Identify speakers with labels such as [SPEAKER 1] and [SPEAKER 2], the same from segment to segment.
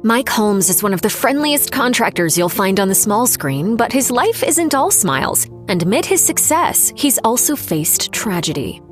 [SPEAKER 1] Mike Holmes is one of the friendliest contractors you'll find on the small screen, but his life isn't all smiles, and amid his success, he's also faced tragedy.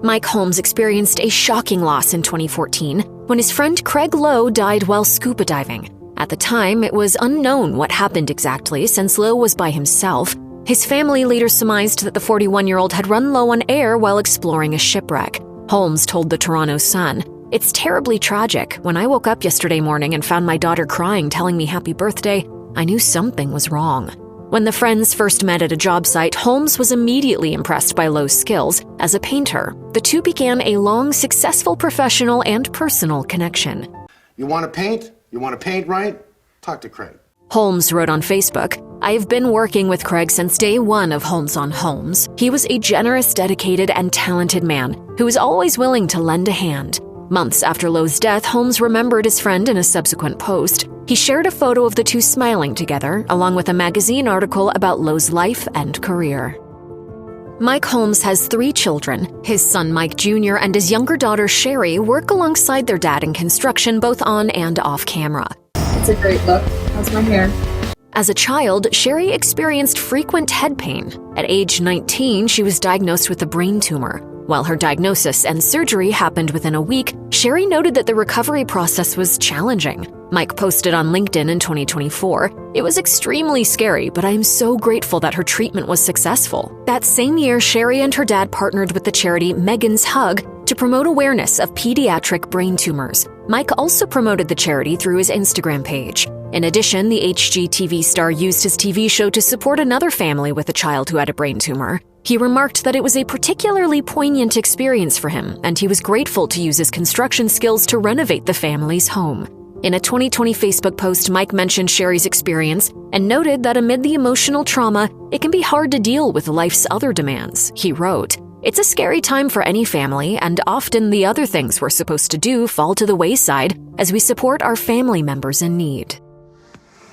[SPEAKER 1] Mike Holmes experienced a shocking loss in 2014 when his friend Craig Lowe died while scuba diving. At the time, it was unknown what happened exactly since Lowe was by himself. His family later surmised that the 41-year-old had run low on air while exploring a shipwreck. Holmes told the Toronto Sun, "It's terribly tragic. When I woke up yesterday morning and found my daughter crying, telling me happy birthday, I knew something was wrong." When the friends first met at a job site, Holmes was immediately impressed by Lowe's skills as a painter. The two began a long, successful professional and personal connection.
[SPEAKER 2] You want to paint? You want to paint right? Talk to Craig.
[SPEAKER 1] Holmes wrote on Facebook, "I have been working with Craig since day one of Holmes on Holmes. He was a generous, dedicated, and talented man who was always willing to lend a hand." Months after Lowe's death, Holmes remembered his friend in a subsequent post. He shared a photo of the two smiling together, along with a magazine article about Lowe's life and career. Mike Holmes has 3 children. His son Mike Jr. and his younger daughter Sherry work alongside their dad in construction both on and off camera.
[SPEAKER 3] It's a great look. How's my hair?
[SPEAKER 1] As a child, Sherry experienced frequent head pain. At age 19, she was diagnosed with a brain tumor. While her diagnosis and surgery happened within a week, Sherry noted that the recovery process was challenging. Mike posted on LinkedIn in 2024, "It was extremely scary, but I am so grateful that her treatment was successful." That same year, Sherry and her dad partnered with the charity Megan's Hug to promote awareness of pediatric brain tumors. Mike also promoted the charity through his Instagram page. In addition, the HGTV star used his TV show to support another family with a child who had a brain tumor. He remarked that it was a particularly poignant experience for him, and he was grateful to use his construction skills to renovate the family's home. In a 2020 Facebook post, Mike mentioned Sherry's experience and noted that amid the emotional trauma, it can be hard to deal with life's other demands. He wrote, "It's a scary time for any family, and often the other things we're supposed to do fall to the wayside as we support our family members in need."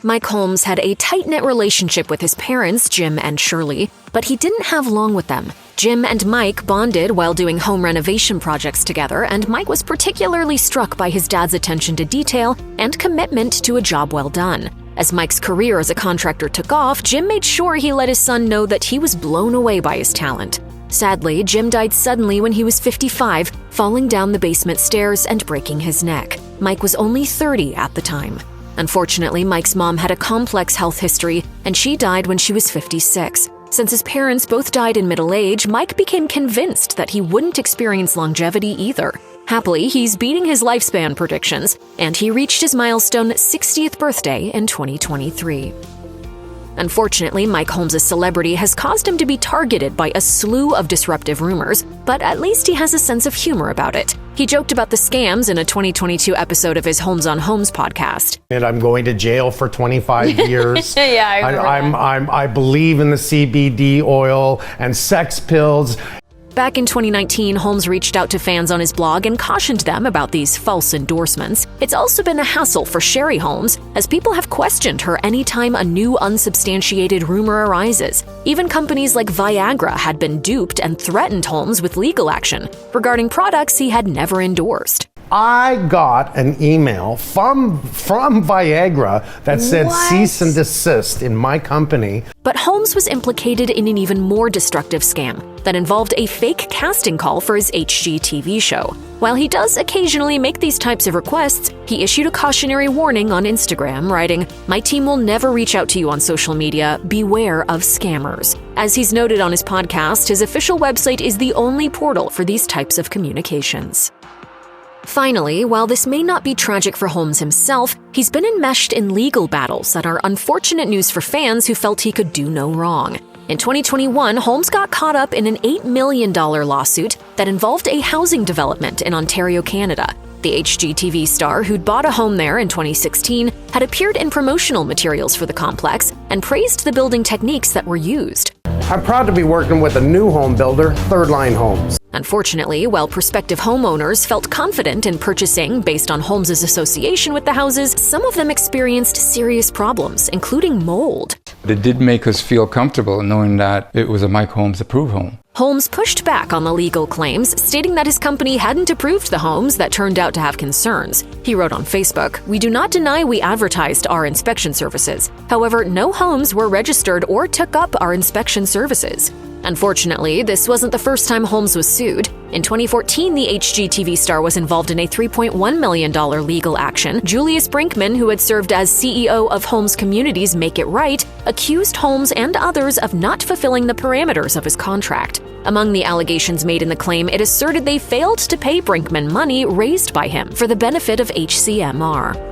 [SPEAKER 1] Mike Holmes had a tight-knit relationship with his parents, Jim and Shirley, but he didn't have long with them. Jim and Mike bonded while doing home renovation projects together, and Mike was particularly struck by his dad's attention to detail and commitment to a job well done. As Mike's career as a contractor took off, Jim made sure he let his son know that he was blown away by his talent. Sadly, Jim died suddenly when he was 55, falling down the basement stairs and breaking his neck. Mike was only 30 at the time. Unfortunately, Mike's mom had a complex health history, and she died when she was 56. Since his parents both died in middle age, Mike became convinced that he wouldn't experience longevity either. Happily, he's beating his lifespan predictions, and he reached his milestone 60th birthday in 2023. Unfortunately, Mike Holmes' celebrity has caused him to be targeted by a slew of disruptive rumors, but at least he has a sense of humor about it. He joked about the scams in a 2022 episode of his Holmes on Holmes podcast.
[SPEAKER 4] And I'm going to jail for 25 years.
[SPEAKER 3] Yeah, I remember
[SPEAKER 4] I believe in the CBD oil and sex pills.
[SPEAKER 1] Back in 2019, Holmes reached out to fans on his blog and cautioned them about these false endorsements. It's also been a hassle for Sherry Holmes, as people have questioned her anytime a new unsubstantiated rumor arises. Even companies like Viagra had been duped and threatened Holmes with legal action regarding products he had never endorsed.
[SPEAKER 4] I got an email from Viagra that said cease and desist in my company.
[SPEAKER 1] But Holmes was implicated in an even more destructive scam that involved a fake casting call for his HGTV show. While he does occasionally make these types of requests, he issued a cautionary warning on Instagram, writing, "My team will never reach out to you on social media. Beware of scammers." As he's noted on his podcast, his official website is the only portal for these types of communications. Finally, while this may not be tragic for Holmes himself, he's been enmeshed in legal battles that are unfortunate news for fans who felt he could do no wrong. In 2021, Holmes got caught up in an $8 million lawsuit that involved a housing development in Ontario, Canada. The HGTV star, who'd bought a home there in 2016, had appeared in promotional materials for the complex and praised the building techniques that were used.
[SPEAKER 4] I'm proud to be working with a new home builder, Third Line Homes.
[SPEAKER 1] Unfortunately, while prospective homeowners felt confident in purchasing based on Holmes' association with the houses, some of them experienced serious problems, including mold.
[SPEAKER 5] It did make us feel comfortable knowing that it was a Mike Holmes approved home.
[SPEAKER 1] Holmes pushed back on the legal claims, stating that his company hadn't approved the homes that turned out to have concerns. He wrote on Facebook, "We do not deny we advertised our inspection services. However, no homes were registered or took up our inspection services." Unfortunately, this wasn't the first time Holmes was sued. In 2014, the HGTV star was involved in a $3.1 million legal action. Julius Brinkman, who had served as CEO of Holmes Communities Make It Right, accused Holmes and others of not fulfilling the parameters of his contract. Among the allegations made in the claim, it asserted they failed to pay Brinkman money raised by him for the benefit of HCMR.